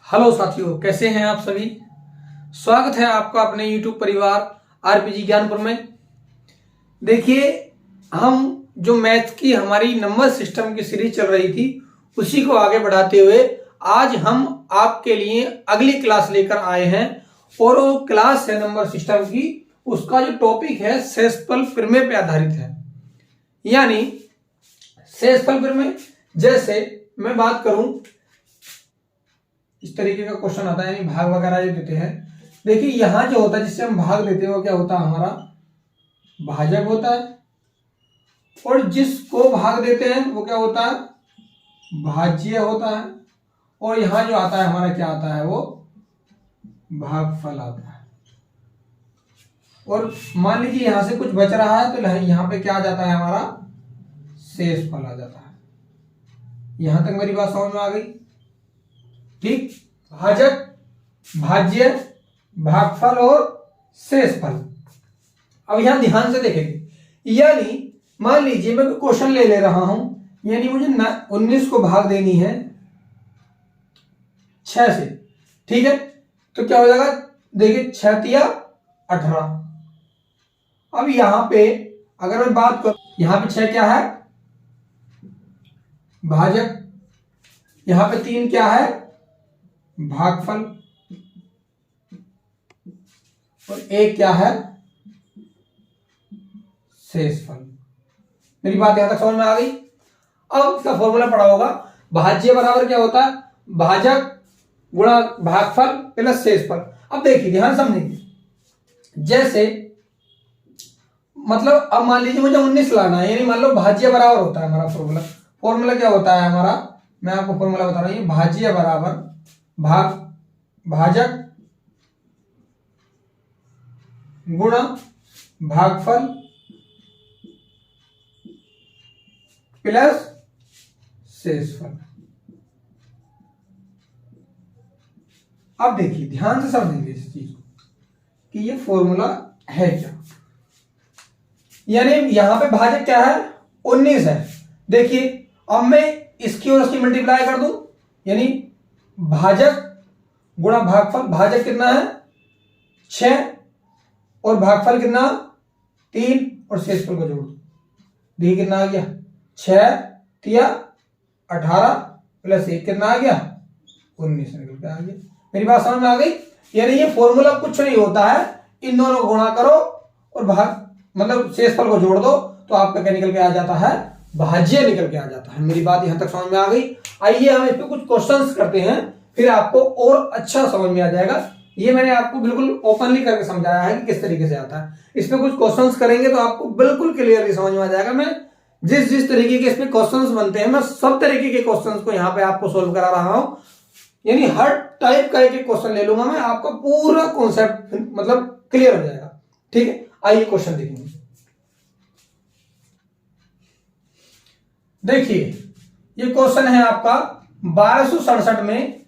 Hello साथियों, कैसे हैं आप सभी। स्वागत है आपका अपने YouTube परिवार आरपीजी ज्ञानपुर में। देखिए, हम जो मैथ की हमारी नंबर सिस्टम की सीरीज चल रही थी उसी को आगे बढ़ाते हुए आज हम आपके लिए अगली क्लास लेकर आए हैं और वो क्लास है नंबर सिस्टम की। उसका जो टॉपिक है शेषफल प्रमेय पे आधारित है। यानी शेषफल प्रमेय, जैसे मैं बात करूं, इस तरीके का क्वेश्चन आता है, यानी भाग वगैरह जो देते हैं। देखिए यहां जो होता है जिससे हम भाग देते हैं वो क्या होता है, हमारा भाजक होता है, और जिसको भाग देते हैं वो क्या होता है, भाज्य होता है, और यहां जो आता है हमारा क्या आता है, वो भागफल आता है। और मान लीजिए यहां से कुछ बच रहा है तो यहां पे क्या आ जाता है, हमारा शेषफल आ जाता है। यहां तक मेरी बात समझ में आ गई। ठीक, भाजक, भाज्य, भागफल और शेषफल। अब यहां ध्यान से देखेंगे, यानी मान लीजिए मैं क्वेश्चन ले रहा हूं, यानी मुझे 19 को भाग देनी है 6 से। ठीक है, तो क्या हो जाएगा, देखिए 6 तिया 18। अब यहां पे अगर मैं बात करूं, यहां पे 6 क्या है, भाजक, यहां पे 3 क्या है, भागफल, और 1 क्या है, शेषफल। मेरी बात यहां तक समझ में आ गई। अब इसका फॉर्मूला पढ़ा होगा, भाज्य बराबर क्या होता है, भाजक गुणा भागफल प्लस शेषफल। अब देखिए ध्यान समझेंगे, जैसे मतलब अब मान लीजिए मुझे 19 लाना है, यानी मान लो भाज्य बराबर होता है हमारा फॉर्मूला क्या होता है हमारा, मैं आपको फॉर्मूला बता रहा हूं, भाज्य बराबर भाजक गुणा भागफल प्लस शेषफल। अब देखिए ध्यान से समझेंगे इस चीज को कि ये फॉर्मूला है क्या। यानी यहां पे भाजक क्या है, 19 है। देखिए अब मैं इसकी और उसकी मल्टीप्लाई कर दूं, यानी भाजक गुणा भागफल, भाजक कितना है 6 और भागफल कितना 3 और शेषफल को जोड़ दो, देखिए कितना आ गया, 6 तिया 18 प्लस 1 कितना आ गया, 19 निकल के आ गया। मेरी बात समझ में आ गई। यानी ये फॉर्मूला कुछ नहीं होता है, इन दोनों को गुणा करो और भाग मतलब शेषफल को जोड़ दो तो आपका क्या निकल के आ जाता है, भाज्य निकल के आ जाता है। मेरी बात यहां तक समझ में आ गई। आइए हम इस पे कुछ क्वेश्चंस करते हैं, फिर आपको और अच्छा समझ में आ जाएगा। ये मैंने आपको बिल्कुल ओपनली करके समझाया है कि किस तरीके से आता है। इसमें कुछ क्वेश्चंस करेंगे तो आपको बिल्कुल क्लियरली समझ में आ जाएगा। मैं जिस तरीके के इसमें क्वेश्चंस बनते हैं, मैं सब तरीके के क्वेश्चंस को यहाँ पे आपको सोल्व करा रहा हूं। यानी हर टाइप का एक क्वेश्चन ले लूंगा मैं, आपका पूरा कॉन्सेप्ट मतलब क्लियर हो जाएगा। ठीक है, आइए क्वेश्चन देखेंगे। देखिए ये क्वेश्चन है आपका, 1267 में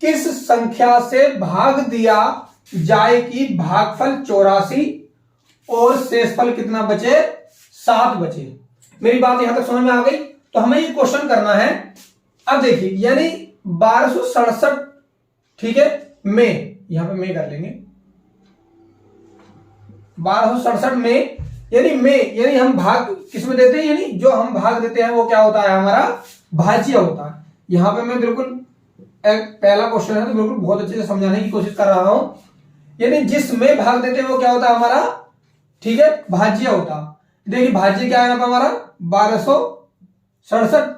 किस संख्या से भाग दिया जाए कि भागफल 84 और शेषफल कितना बचे, 7 बचे। मेरी बात यहां तक समझ में आ गई। तो हमें ये क्वेश्चन करना है। अब देखिए यानी 1267, ठीक है, में यहां पे में कर लेंगे, 1267 में, यानी हम भाग किसमें देते हैं, यानी जो हम भाग देते हैं वो क्या होता है, हमारा भाज्य होता है। यहां पे मैं बिल्कुल पहला क्वेश्चन है तो बिल्कुल बहुत अच्छे से समझाने की कोशिश कर रहा हूं। यानी जिसमें भाग देते हैं वो क्या होता है हमारा, ठीक है, भाज्य होता। देखिए भाज्य क्या है यहाँ पे हमारा 1267।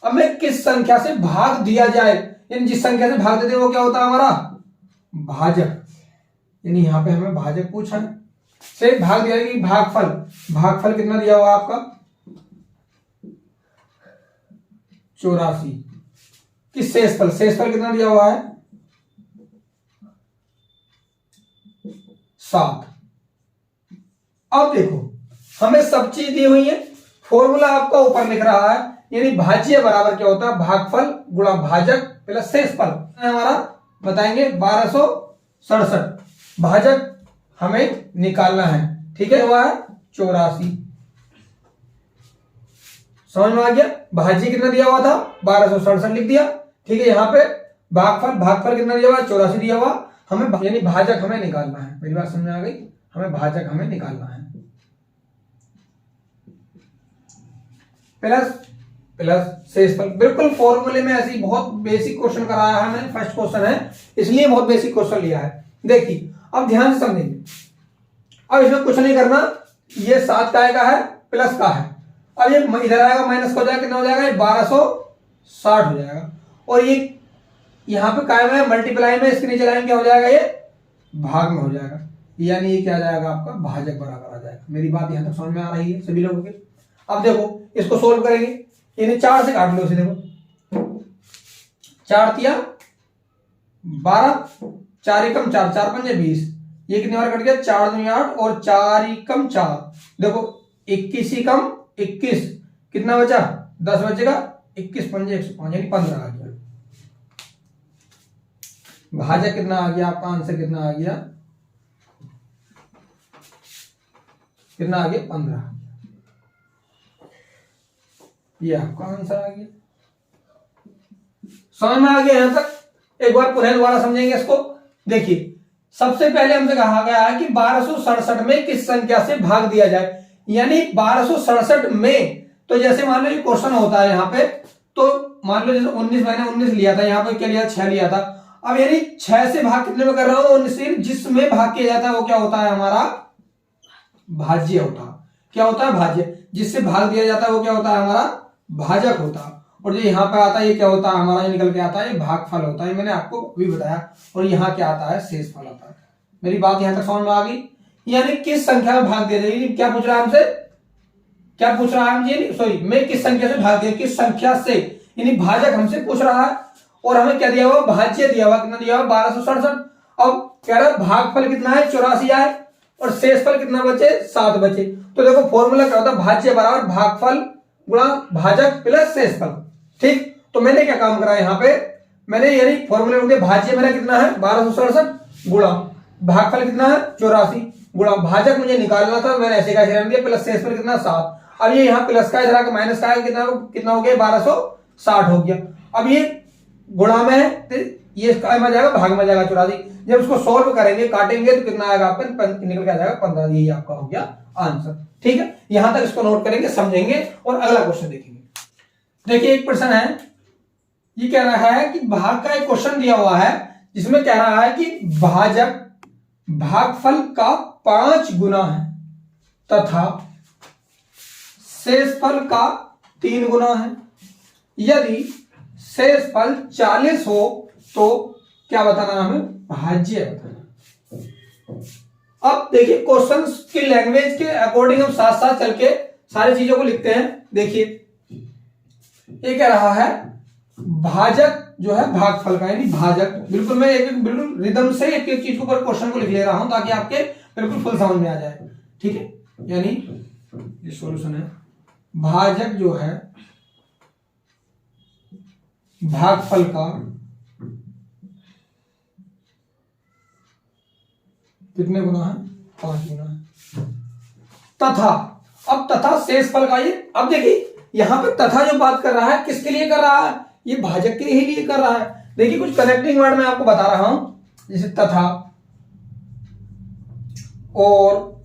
अब मैं किस संख्या से भाग दिया जाए, यानी जिस संख्या से भाग देते हैं वो क्या होता है हमारा भाजक। यानी यहां पे हमें भाजक पूछा है, से भाग दिया कि भागफल कितना दिया हुआ आपका 84 कि शेषफल कितना दिया हुआ है 7। अब देखो हमें सब चीज दी हुई है, फॉर्मूला आपका ऊपर लिख रहा है, यानी भाज्य बराबर क्या होता है, भागफल गुणा भाजक प्लस शेषफल। हमारा बताएंगे 1267, भाजक हमें निकालना है, ठीक है, हुआ है 84। समझ में आ गया। भाज्य कितना दिया हुआ था 1267 लिख दिया। ठीक है, यहां पे भागफल, भागफल कितना दिया हुआ, 84 दिया हुआ, हमें यानी भाजक हमें निकालना है। मेरी बात समझ में आ गई, हमें भाजक हमें निकालना है। प्लस प्लस शेषफल, बिल्कुल फॉर्मूले में ऐसी बहुत बेसिक क्वेश्चन कराया है मैंने, फर्स्ट क्वेश्चन है इसलिए बहुत बेसिक क्वेश्चन लिया है। देखिए अब ध्यान से समझेंगे, अब इसमें कुछ नहीं करना, ये 7 का है प्लस का है, अब ये इधर आएगा माइनस हो जाएगा, कितना हो जाएगा, 1260 हो जाएगा, और ये यहाँ पे कायम है मल्टीप्लाई में, इसके नीचे लाएंगे क्या हो जाएगा, ये भाग में हो जाएगा, यानी ये क्या आ जाएगा आपका भाजक बराबर आ जाएगा। मेरी बात यहाँ तक समझ में आ रही है सभी लोगों के। अब देखो इसको सोल्व करेंगे, यानी 4 से काट लो इसे, देखो 4 तिया 12, 4 एकम 4, 4 पंजे 20, ये कितनी बार कट गया, 4 दूनी 8 और 4 एकम 4, देखो 21 एकम 21, कितना बचा 10 बचेगा, 21 पंजे 105 यानी 15 आ गया। भाजक कितना आ गया आपका, आंसर कितना आ गया, कितना आ गया 15, ये आपका आंसर आ गया। समझ में आ गया यहां तक? एक बार पुनः दोबारा समझेंगे इसको। देखिए सबसे पहले हमसे कहा गया है कि 1267 में किस संख्या से भाग दिया जाए, यानी 1267 में, तो जैसे मान लो ये क्वेश्चन होता है यहाँ पे, तो मान लो जैसे 19 मैंने 19 लिया था, यहाँ पे क्या लिया 6 लिया था, अब यानी 6 से भाग कितने में कर रहा हूं, 19 से, जिसमें भाग किया जाता है वो क्या होता है हमारा भाज्य होता है। क्या होता है भाज्य, जिससे भाग दिया जाता है वो क्या होता है हमारा भाजक होता है, और जो यहाँ पे आता है ये क्या होता है हमारा, ये निकल के आता है ये भागफल होता है, मैंने आपको अभी बताया, और यहाँ क्या आता है शेषफल आता है। मेरी बात यहाँ तक समझ में आ गई, यानी किस संख्या में भाग दिया जाए, क्या पूछ रहा है हमसे, क्या पूछ रहा है हमसे, सॉरी मैं किस संख्या से भाग दिया, किस संख्या से, यानी भाजक हमसे पूछ रहा है, और हमें क्या दिया हुआ, भाज्य दिया हुआ, कितना दिया हुआ 1267। अब कह रहा है भागफल कितना है 84 आए, और शेषफल कितना बचे 7 बचे, तो देखो फॉर्मूला क्या होता है, भाज्य बराबर भागफल गुणा भाजक प्लस शेषफल। ठीक, तो मैंने क्या काम करा यहाँ पे, मैंने यानी फॉर्मूले में भाज्य मेरा कितना है 1267 गुणा भागफल कितना है 84 गुणा भाजक मुझे निकालना था, मैंने ऐसे का दिया, प्लस शेषफल कितना 7। अब ये यहाँ प्लस का इधर माइनस का है, कितना हो गया 1260 हो गया। अब ये गुणा में है, ये में जाएगा भाग में जाएगा 84, जब इसको सोल्व करेंगे काटेंगे तो कितना आएगा आपका, निकल के आ जाएगा 15, यही आपका हो गया आंसर। ठीक है, यहां तक इसको नोट करेंगे, समझेंगे, और अगला क्वेश्चन देखेंगे। देखिए एक प्रश्न है, ये कह रहा है कि भाग का एक क्वेश्चन दिया हुआ है, जिसमें कह रहा है कि भाजक भागफल का 5 गुना है तथा शेषफल का 3 गुना है, यदि शेषफल 40 हो तो क्या बताना, हमें भाज्य बताना। अब देखिए क्वेश्चन की लैंग्वेज के अकॉर्डिंग हम साथ साथ चल के सारी चीजों को लिखते हैं। देखिए ये कह रहा है भाजक जो है भागफल का, यानी भाजक, बिल्कुल मैं एक बिल्कुल रिदम से एक एक चीज के ऊपर क्वेश्चन को लिख ले रहा हूं ताकि आपके बिल्कुल फुल समझ में आ जाए। ठीक है, यानी ये सॉल्यूशन है, भाजक जो है भागफल का कितने गुना है, 5 गुना है, तथा, अब तथा शेषफल का ये, अब देखिए यहां पे तथा जो बात कर रहा है किसके लिए कर रहा है, ये भाजक के ही लिए कर रहा है। देखिए कुछ कनेक्टिंग वर्ड मैं आपको बता रहा हूं, जैसे तथा और,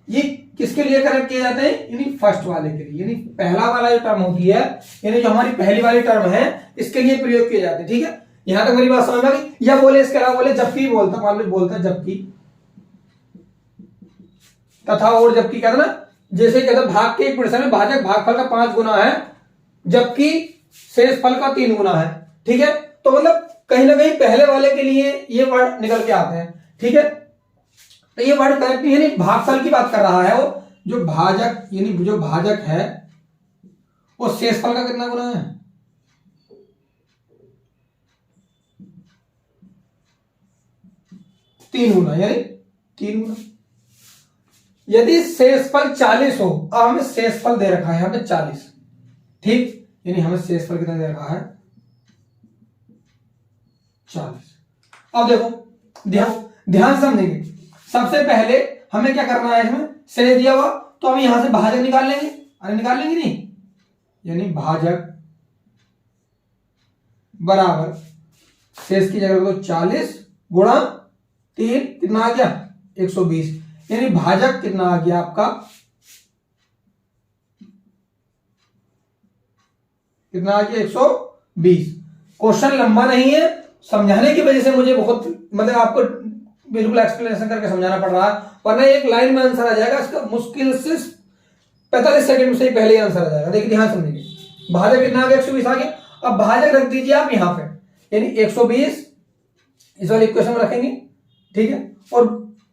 ये किसके लिए कनेक्ट किए जाते हैं, यानी फर्स्ट वाले के लिए, यानी पहला वाला जो टर्म होती है, यानी जो हमारी पहली वाली टर्म है इसके लिए प्रयोग किए जाते हैं। ठीक है, यहां तक मेरी बात समझ में आ गई। या बोले इसके अलावा बोले जबकि बोलता, मान लो बोलता जबकि, तथा और जबकि कहते ना, जैसे कहते भाग के एक प्रश्न में भाजक भागफल का 5 गुना है जबकि शेषफल का 3 गुना है। ठीक है, तो मतलब कहीं ना कहीं पहले वाले के लिए ये वर्ड निकल के आते हैं। ठीक है, तो ये वर्ड करेक्ट नहीं, यानी भागफल की बात कर रहा है, वो जो भाजक, यानी जो भाजक है वो शेषफल का कितना गुना है, 3 गुना, यानी 3 गुना। यदि शेषफल 40 हो, अब हमें शेषफल दे रखा है हमें 40, ठीक, यानी हमें शेषफल कितना दे रखा है 40। अब देखो ध्यान समझेंगे, सबसे पहले हमें क्या करना है, इसमें शेष दिया हुआ तो हम यहां से भाजक निकाल लेंगे, अरे निकाल लेंगे नहीं, यानी भाजक बराबर शेष की जगह तो 40 गुणा 3 कितना आ गया 120, यानी भाजक कितना आ गया आपका, कितना आ गया 120। क्वेश्चन लंबा नहीं है, समझाने की वजह से मुझे बहुत मतलब आपको बिल्कुल एक्सप्लेनेशन करके समझाना पड़ रहा है, वरना एक लाइन में आंसर आ जाएगा इसका, मुश्किल से 45 सेकंड से पहले ही आंसर आ जाएगा। देखिए ध्यान समझिए, भाजक कितना आ गया 120 आ गया। अब भाजक रख दीजिए आप यहां पे, यानी 120 इस वाले इक्वेशन में रखेंगे, ठीक है। और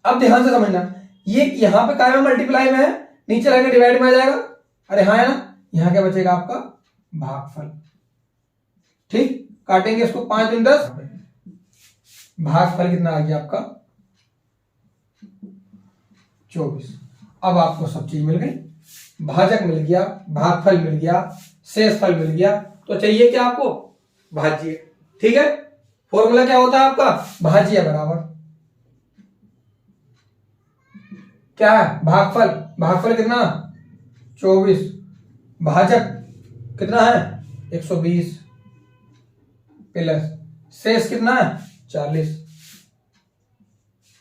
अब ध्यान से समझना, ये यहां पे काय में मल्टीप्लाई में है, नीचे रहेंगे डिवाइड में आ जाएगा, अरे हाँ है ना, यहां क्या बचेगा आपका भागफल, ठीक। काटेंगे इसको 5 दूनी 10, भागफल कितना आ गया आपका 24। अब आपको सब चीज मिल गई, भाजक मिल गया, भागफल मिल गया, शेषफल मिल गया, तो चाहिए क्या आपको भाज्य, ठीक है। फॉर्मूला क्या होता है आपका, भाज्य बराबर क्या है भागफल, भागफल कितना 24, भाजक कितना है 120 प्लस शेष कितना है 40,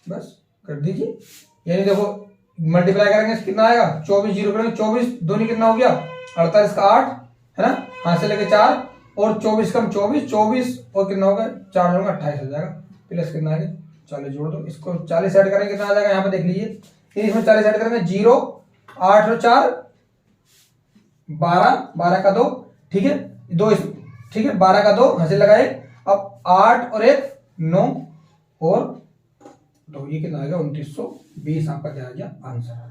बस कर दीजिए। यानी देखो मल्टीप्लाई करेंगे कितना आएगा 24, जीरो करेंगे 24 दूनी कितना हो गया 48 का 8 है ना, हाथ से लेके 4 और 24 कम 24, 24 और कितना होगा 4 होगा 28 हो जाएगा, प्लस कितना आ गया 40 जोड़ दो, इसको 40 ऐड करेंगे कितना आ जाएगा यहाँ पे देख लीजिए, इसमें 40 ऐड करेंगे 0 8 और 4 12, 12 का 2, ठीक है 2, ठीक है 12 का 2 हंसे लगाए, अब 8 और 1 9 और 2, ये कितना आ गया 2920 आपका क्या आ गया आंसर।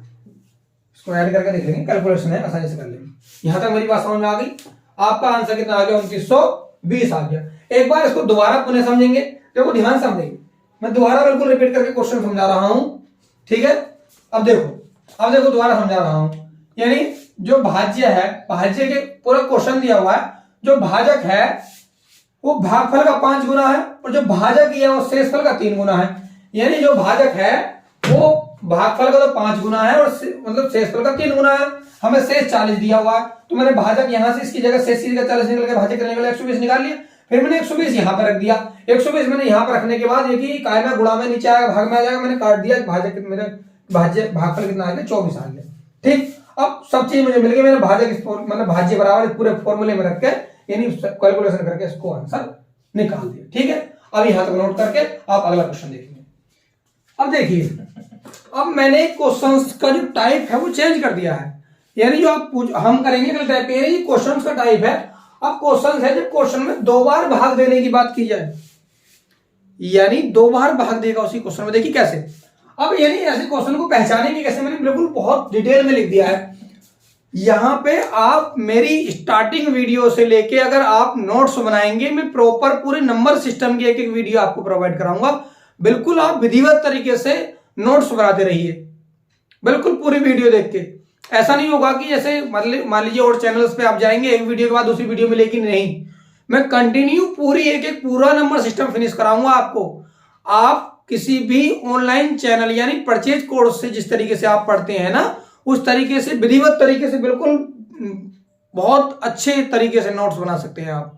इसको ऐड करके देख लेंगे, कैलकुलेशन है आसानी से कर लेंगे। यहां तक मेरी बात समझ में आ गई, आपका आंसर कितना आ गया 2920 आ गया। एक बार इसको दोबारा पुनः समझेंगे, देखो ध्यान समझेंगे, मैं दोबारा बिल्कुल रिपीट करके क्वेश्चन समझा रहा हूं, ठीक है। अब देखो दोबारा समझा रहा हूं, यानी जो भाज्य है, भाज्य के पूरा क्वेश्चन दिया हुआ है, जो भाजक है वो भागफल का 5 गुना है और जो भाजक है वो शेषफल का 3 गुना है, यानी जो भाजक है वो भागफल का तो 5 गुना है और मतलब शेषफल का 3 गुना है। हमें शेष 40 दिया हुआ है, तो मैंने भाजक यहां से इसकी जगह शेष की जगह 40 निकल के भाजक करने के लिए 120 निकाल लिया, फिर मैंने 120 यहां पर रख दिया, 120 मैंने यहां पर रखने के बाद ये काय में गुणा में नीचे आएगा भाग में आ जाएगा, मैंने काट दिया, भाजक मेरा भागफल कितना आ गया 24 आ गया, ठीक। अब सब चीज मुझे मिल गई, मैंने भाजक मतलब भाज्य बराबर पूरे फॉर्मूले में रख के यानी कैलकुलेशन करके इसको आंसर निकाल दिया, ठीक है। अब यहां तक नोट करके आप अगला क्वेश्चन देखेंगे। अब देखिए, अब मैंने क्वेश्चंस का जो टाइप है वो चेंज कर दिया है, यानी जो आप हम करेंगे अगला टाइप, ये क्वेश्चंस का टाइप है। अब क्वेश्चंस है जब क्वेश्चन में 2 बार भाग देने की बात की जाए, यानी 2 बार भाग देगा उसी क्वेश्चन में, देखिए कैसे। अब यानी ऐसे क्वेश्चन को पहचानेंगे कैसे, मैंने बिल्कुल बहुत डिटेल में लिख दिया है। यहां पे आप मेरी स्टार्टिंग वीडियो से लेके अगर आप नोट्स बनाएंगे, मैं प्रॉपर पूरे नंबर सिस्टम की एक एक वीडियो आपको प्रोवाइड कराऊंगा, बिल्कुल आप विधिवत तरीके से नोट्स बनाते रहिए, बिल्कुल पूरी वीडियो देख के। ऐसा नहीं होगा कि जैसे मान लीजिए और चैनल्स पे आप जाएंगे एक वीडियो के बाद दूसरी वीडियो मिलेगी, नहीं, मैं कंटिन्यू पूरी एक एक पूरा नंबर सिस्टम फिनिश कराऊंगा आपको। आप किसी भी ऑनलाइन चैनल यानी परचेज कोर्स से जिस तरीके से आप पढ़ते हैं ना, उस तरीके से विधिवत तरीके से बिल्कुल बहुत अच्छे तरीके से नोट्स बना सकते हैं आप,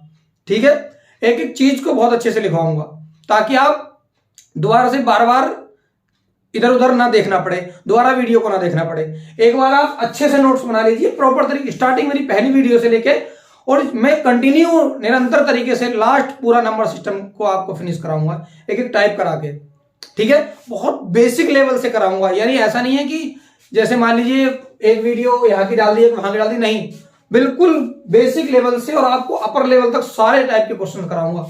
ठीक है। एक एक चीज को बहुत अच्छे से लिखवाऊंगा ताकि आप दोबारा से बार बार इधर उधर ना देखना पड़े, दोबारा वीडियो को ना देखना पड़े। एक बार आप अच्छे से नोट्स बना लीजिए प्रॉपर तरीके, स्टार्टिंग मेरी पहली वीडियो से लेके और मैं कंटिन्यू निरंतर तरीके से लास्ट पूरा नंबर सिस्टम को आपको फिनिश कराऊंगा एक एक टाइप करा के, ठीक है। बहुत बेसिक लेवल से कराऊंगा, यानी ऐसा नहीं है कि जैसे मान लीजिए एक वीडियो यहाँ की डाल दी एक वहां की डाल दी, नहीं, बिल्कुल बेसिक लेवल से और आपको अपर लेवल तक सारे टाइप के क्वेश्चन कराऊंगा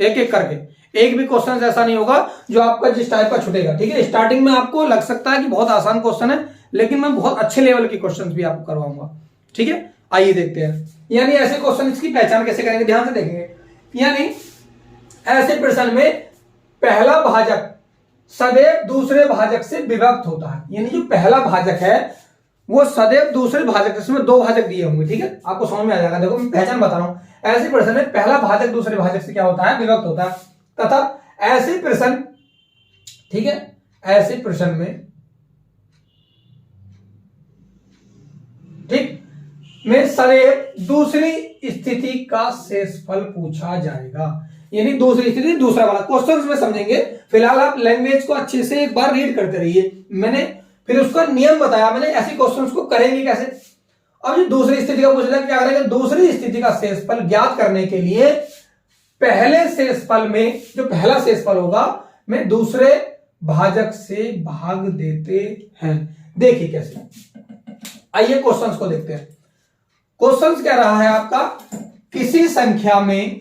एक एक करके। एक भी क्वेश्चन ऐसा नहीं होगा जो आपका जिस टाइप का छूटेगा, ठीक है। स्टार्टिंग में आपको लग सकता है कि बहुत आसान क्वेश्चन है, लेकिन मैं बहुत अच्छे लेवल के क्वेश्चन भी आपको करवाऊंगा, ठीक है। आइए देखते हैं, यानी ऐसे क्वेश्चन की पहचान कैसे करेंगे, ध्यान से देखेंगे। यानी ऐसे प्रश्न में पहला भाजक सदैव दूसरे भाजक से विभक्त होता है, यानी जो पहला भाजक है वो सदैव दूसरे भाजक, इसमें 2 भाजक दिए होंगे, ठीक है, आपको समझ में आ जाएगा। देखो मैं पहचान बता रहा हूं, ऐसे प्रश्न में पहला भाजक दूसरे भाजक से क्या होता है विभक्त होता है, तथा ऐसे प्रश्न, ठीक है, ऐसे प्रश्न में, ठीक, में सदैव दूसरी स्थिति का शेषफल पूछा जाएगा। यानी दूसरी स्थिति दूसरा वाला क्वेश्चंस में समझेंगे। फिलहाल आप लैंग्वेज को अच्छे से एक बार रीड करते रहिए। मैंने फिर उसका नियम बताया, मैंने ऐसे क्वेश्चंस को करेंगे कैसे। अब जो दूसरी स्थिति का पूछा जाए, क्या करेंगे, दूसरी स्थिति का शेषफल ज्ञात करने के लिए पहले शेषफल में जो पहला शेषफल होगा में दूसरे भाजक से भाग देते हैं। देखिए कैसे, आइए क्वेश्चंस को देखते हैं। क्वेश्चंस कह रहा है आपका, किसी संख्या में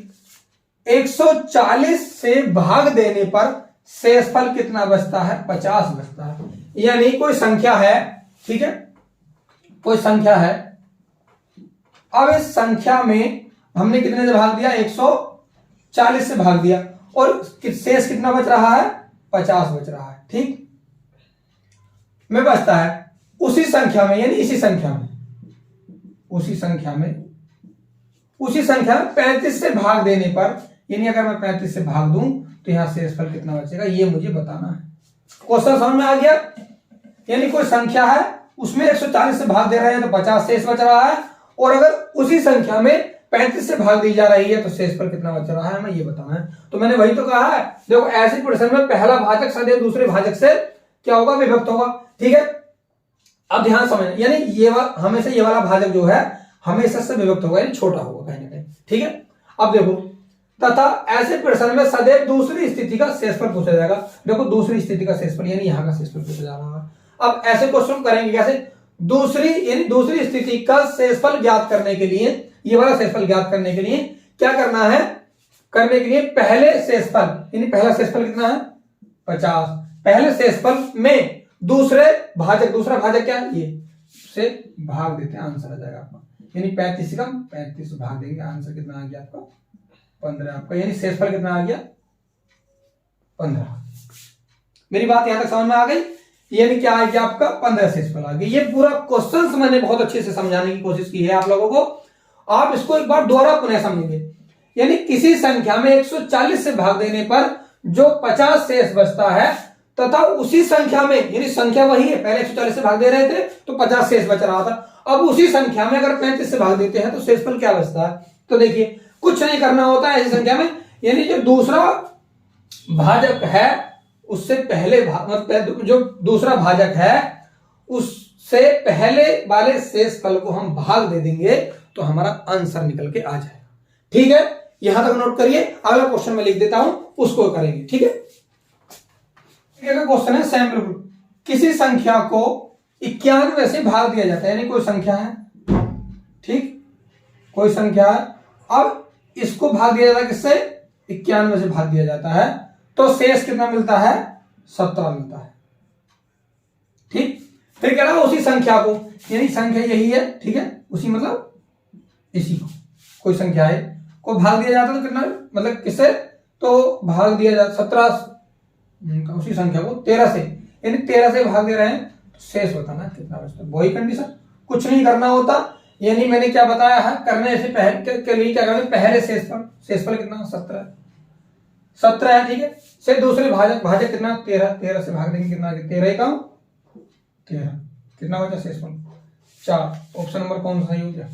140 से भाग देने पर शेषफल कितना बचता है, 50 बचता है। यानी कोई संख्या है, ठीक है, कोई संख्या है। अब इस संख्या में हमने कितने से भाग दिया, 140 से भाग दिया, और शेष कितना बच रहा है, 50 बच रहा है। ठीक में बचता है उसी संख्या में, यानी इसी संख्या में, उसी संख्या में 35 से भाग देने पर, यानी अगर मैं 35 से भाग दूं तो यहां शेषफल कितना बचेगा, ये मुझे बताना है। क्वेश्चन समझ में आ गया। यानी कोई संख्या है, उसमें 140 से भाग दे रहे हैं तो 50 शेष बच रहा है, और अगर उसी संख्या में 35 से भाग दी जा रही है तो शेषफल कितना बच रहा है, हमें ये बताना है। तो मैंने वही तो कहा है, देखो ऐसे प्रश्न में पहला भाजक सदैव दूसरे भाजक से क्या होगा, विभक्त होगा। ठीक है, अब ध्यान समझना, यानी ये हमेशा ये वाला भाजक जो है हमेशा से विभक्त होगा, यानी छोटा होगा कहीं ना कहीं। ठीक है, अब देखो, तथा ऐसे प्रश्न में सदैव दूसरी स्थिति का शेषफल पूछा जाएगा। देखो दूसरी स्थिति का शेषफल, यानी यहाँ का शेषफल पूछा जा रहा है। अब ऐसे क्वेश्चन करेंगे कैसे, दूसरी यानी दूसरी स्थिति का शेषफल ज्ञात करने के लिए, ये वाला शेषफल ज्ञात करने के लिए क्या करना है, करने के लिए पहले शेषफल, यानी पहला शेषफल कितना है, 50, पहले शेषफल में दूसरे भाजक, दूसरा भाजक क्या है, ये से भाग देते हैं, आंसर आ जाएगा आपका। यानी 35 से कम 35 भाग देंगे, आंसर कितना आ गया आपका, 15 आपका, यानी शेषफल कितना आ गया, 15। मेरी बात यहां तक समझ में आ गई। यानी क्या आ गया आपका, 15 शेषफल आ गया। ये पूरा क्वेश्चन मैंने बहुत अच्छे से समझाने की कोशिश की है आप लोगों को। आप इसको एक बार दोबारा पुनः समझेंगे। यानी किसी संख्या में 140 से भाग देने पर जो 50 शेष बचता है, तथा उसी संख्या में, यानी संख्या वही है, पहले 140 से भाग दे रहे थे तो 50 शेष बच रहा था। अब उसी संख्या में अगर 35 से भाग देते हैं तो शेषफल क्या बचता है। तो देखिए कुछ नहीं करना होता है ऐसी संख्या में, यानी जो दूसरा भाजक है उससे पहले मतलब जो दूसरा भाजक है उससे पहले वाले शेषफल को हम भाग दे देंगे तो हमारा आंसर निकल के आ जाएगा। ठीक है, यहां तक नोट करिए। अगला क्वेश्चन में लिख देता हूं, उसको करेंगे। ठीक है, क्वेश्चन है सेम बिल्कुल, किसी संख्या को 91 से भाग दिया जाता है, यानी कोई संख्या है, ठीक, कोई संख्या है। अब इसको भाग दिया जाता है किससे, 91 से भाग दिया जाता है, तो शेष कितना मिलता है, 17 मिलता है। ठीक, फिर कह रहा है उसी संख्या को, यानी संख्या यही है, ठीक है, उसी मतलब इसी को, कोई संख्या है को भाग दिया जाता है तो कितना, मतलब किससे, तो भाग दिया जाता 17, उसी संख्या को 13 से, यानी 13 से भाग दे रहे हैं तो शेष बताना कितना बचता है। वही कंडीशन, कुछ नहीं करना होता। यानी मैंने क्या बताया है, करने से पहले के लिए क्या करना, पहले शेषफल कितना, 17 है। ठीक है, से दूसरे भाजक कितना, 13 से भाग देंगे, कितना 13 का 13, कितना बचा शेषफल, 4। ऑप्शन नंबर कौन सा सही हो गया।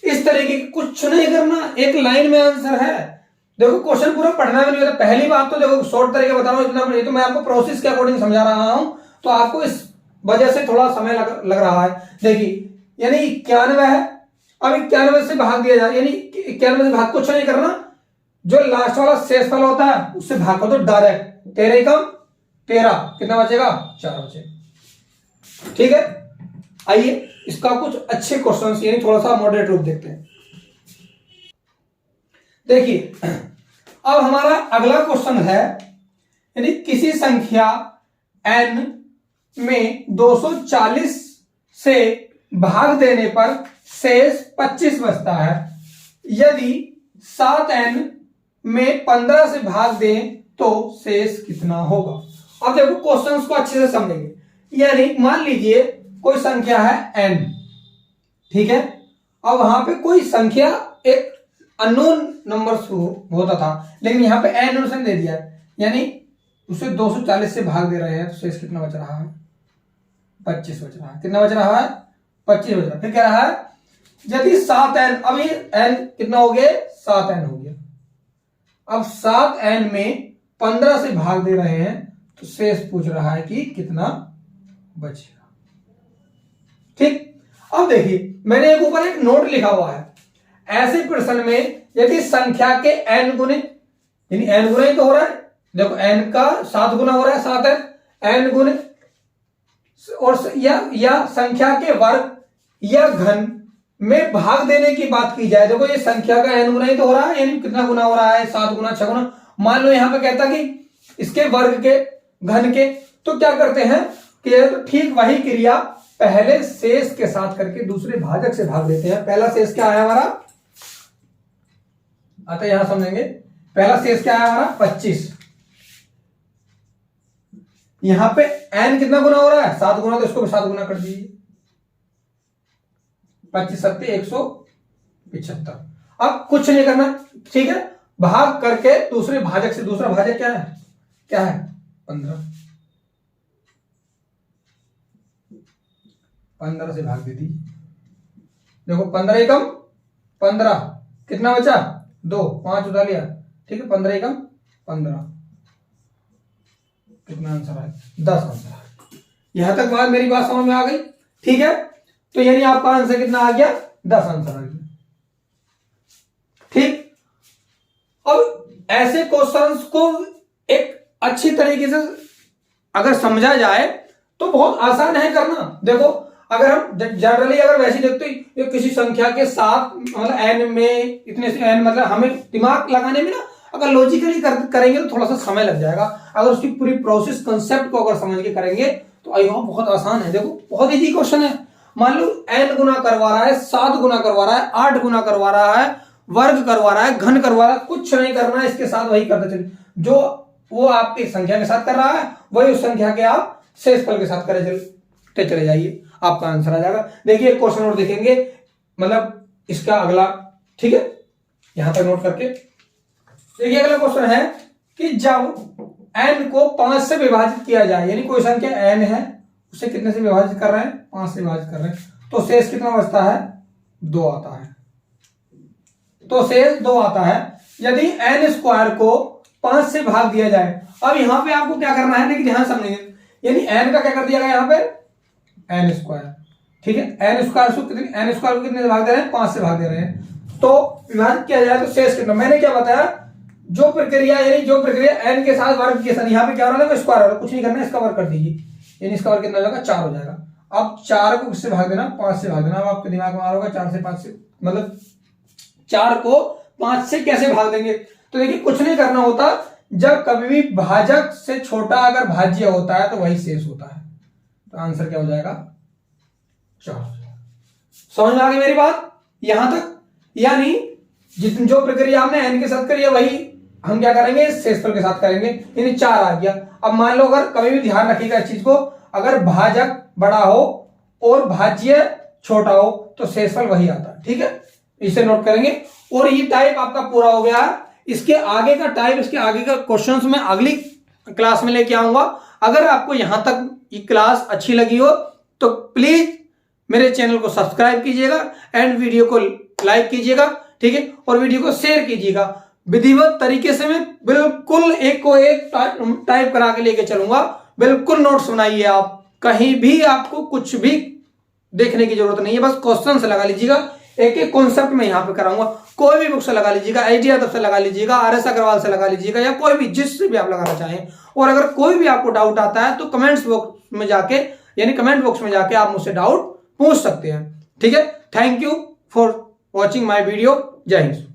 इस तरीके कुछ नहीं करना, एक लाइन में आंसर है। देखो क्वेश्चन पूरा पढ़ना भी नहीं होता। पहली बात तो देखो शॉर्ट तरीके बता रहा हूं, इतना नहीं तो मैं आपको प्रोसेस के अकॉर्डिंग समझा रहा हूं, तो आपको इस वजह से थोड़ा समय लग रहा है। देखिए यानी 91 है, अब 91 से भाग दिया जाए, यानी 91 से भाग, कुछ नहीं करना, जो लास्ट वाला शेषफल होता है उससे भाग कर दो डायरेक्ट, 13 कम 13, कितना बचेगा, 4 बचेगा। ठीक है, आइए इसका कुछ अच्छे क्वेश्चन, यानी थोड़ा सा मॉडरेट रूप देखते हैं। देखिए अब हमारा अगला क्वेश्चन है, यदि किसी संख्या n में 240 से भाग देने पर शेष 25 बचता है, यदि 7n में 15 से भाग दें तो शेष कितना होगा। अब देखो क्वेश्चंस को अच्छे से समझेंगे। यानी मान लीजिए कोई संख्या है n, ठीक है, अब वहां पे कोई संख्या एक अननोन नंबर होता था, लेकिन यहाँ पे n दे दिया, यानी उसे 240 से भाग दे रहे हैं तो शेष कितना बच रहा है, 25 बच रहा है। कितना बच रहा है, 25 बच रहा। फिर कह रहा है यदि 7n, अब ये n कितना हो गया, 7n हो गया। अब 7n में 15 से भाग दे रहे हैं तो शेष पूछ रहा है कि कितना बचेगा। ठीक, अब देखिए मैंने एक ऊपर एक नोट लिखा हुआ है, ऐसे प्रश्न में यदि संख्या के n गुने, यानी n गुना ही तो हो रहा है, देखो n का 7 गुना हो रहा है 7n, n गुने और या संख्या के वर्ग या घन में भाग देने की बात की जाए, देखो ये संख्या का n गुना ही तो हो रहा है, यानी कितना गुना हो रहा है, 7 गुना 6 गुना। मान लो यहां पे कहता कि इसके वर्ग के घन के, तो क्या करते हैं कि ठीक वही क्रिया पहले शेष के साथ करके दूसरे भाजक से भाग देते हैं। पहला शेष क्या आया हमारा, अतः यहां समझेंगे, पहला शेष क्या आया हमारा 25। यहां पे n कितना गुना हो रहा है, 7 गुना, तो इसको 7 गुना कर दीजिए, 25 सत्ते 175। अब कुछ नहीं करना, ठीक है, भाग करके दूसरे भाजक से, दूसरा भाजक क्या है, क्या है 15 से भाग दे दी। देखो 15 एकम 15, कितना बचा 2, 5 उठा लिया, ठीक है, 15 एकम 15, कितना आंसर है 10 आंसर है। यहां तक बात, मेरी बात समझ में आ गई, ठीक है। तो यानी आपका आंसर कितना आ गया, 10 आंसर आ गया। ठीक, अब ऐसे क्वेश्चंस को एक अच्छी तरीके से अगर समझा जाए तो बहुत आसान है करना। देखो अगर हम जनरली अगर वैसे देखते ये किसी संख्या के साथ, मतलब n में इतने से n, मतलब हमें दिमाग लगाने में ना अगर लॉजिकली करेंगे तो थोड़ा सा समय लग जाएगा। अगर उसकी पूरी प्रोसेस कंसेप्ट को अगर समझ के करेंगे तो आई होप बहुत आसान है। देखो बहुत इजी क्वेश्चन है, मान लो n गुना करवा रहा है, 7 गुना करवा रहा है, 8 गुना करवा रहा है, वर्ग करवा रहा है, घन करवा रहा है, कुछ नहीं करना है, इसके साथ वही करते चलिए, जो वो आपकी संख्या के साथ कर रहा है वही उस संख्या के आप शेषफल के साथ करते चले जाइए, आपका आंसर आ जाएगा। देखिए क्वेश्चन और देखेंगे, मतलब इसका अगला, ठीक है, यहां तक नोट करके देखिए। अगला क्वेश्चन है कि जब n को 5 से विभाजित किया जाए, यानी कोई संख्या n है उसे कितने से विभाजित कर रहे हैं, 5 से विभाजित कर रहे हैं, तो शेष कितना बचता है, 2 आता है। तो शेष 2 आता है यदि n स्क्वायर को 5 से भाग दिया जाए। अब यहां पे आपको क्या करना है, देखिए ध्यान समझेंगे, यानी n का क्या कर दिया गया यहाँ पे, n स्क्वायर, ठीक है, n स्क्वायर को कितने से भाग दे रहे हैं, 5 से भाग दे रहे हैं, तो विभाजित किया जाए तो शेष कितना। मैंने क्या बताया, जो प्रक्रिया, यानी जो प्रक्रिया n के साथ वर्ग के साथ, यहाँ पे क्या हो रहा है, स्क्वायर हो रहा है, कुछ नहीं करना है, इसका वर्ग कर दीजिए, यानी इसका वर्ग कितना हो जाएगा, 4 हो जाएगा। अब 4 को किससे भाग देना, 5 से भाग देना। अब आपके दिमाग में आ रहा होगा 4 से 5 से, मतलब 4 को 5 से कैसे भाग देंगे, तो देखिए कुछ नहीं करना होता, जब कभी भी भाजक से छोटा अगर भाज्य होता है तो वही शेष होता है, तो आंसर क्या हो जाएगा, 4। समझ में आ गई मेरी बात यहां तक, यानी जितनी जो प्रक्रिया हमने n के साथ करी है वही हम क्या करेंगे, शेषफल के साथ करेंगे, यानी 4 आ गया। अब मान लो, अगर कभी भी ध्यान रखिएगा इस चीज को, अगर भाजक बड़ा हो और भाज्य छोटा हो तो शेषफल वही आता है, ठीक है, इसे नोट करेंगे। और ये टाइप आपका पूरा हो गया। इसके आगे का टाइप, इसके आगे का क्वेश्चंस मैं अगली क्लास में लेके आऊंगा। अगर आपको यहां तक ये क्लास अच्छी लगी हो तो प्लीज मेरे चैनल को सब्सक्राइब कीजिएगा एंड वीडियो को लाइक कीजिएगा, ठीक है, और वीडियो को शेयर कीजिएगा। विधिवत तरीके से मैं बिल्कुल एक को एक टाइप करा के लेके चलूंगा। बिल्कुल नोट्स बनाइए, आप कहीं भी आपको कुछ भी देखने की जरूरत नहीं है, बस क्वेश्चन से लगा लीजिएगा। एक एक कॉन्सेप्ट में यहाँ पे कराऊंगा, कोई भी बुक से लगा लीजिएगा, IIT यादव से लगा लीजिएगा, RS अग्रवाल से लगा लीजिएगा, या कोई भी जिससे भी आप लगाना चाहें। और अगर कोई भी आपको डाउट आता है तो कमेंट्स बॉक्स में जाके, यानी कमेंट बॉक्स में जाके आप मुझसे डाउट पूछ सकते हैं, ठीक है। Thank you for watching my video. जय हिंद।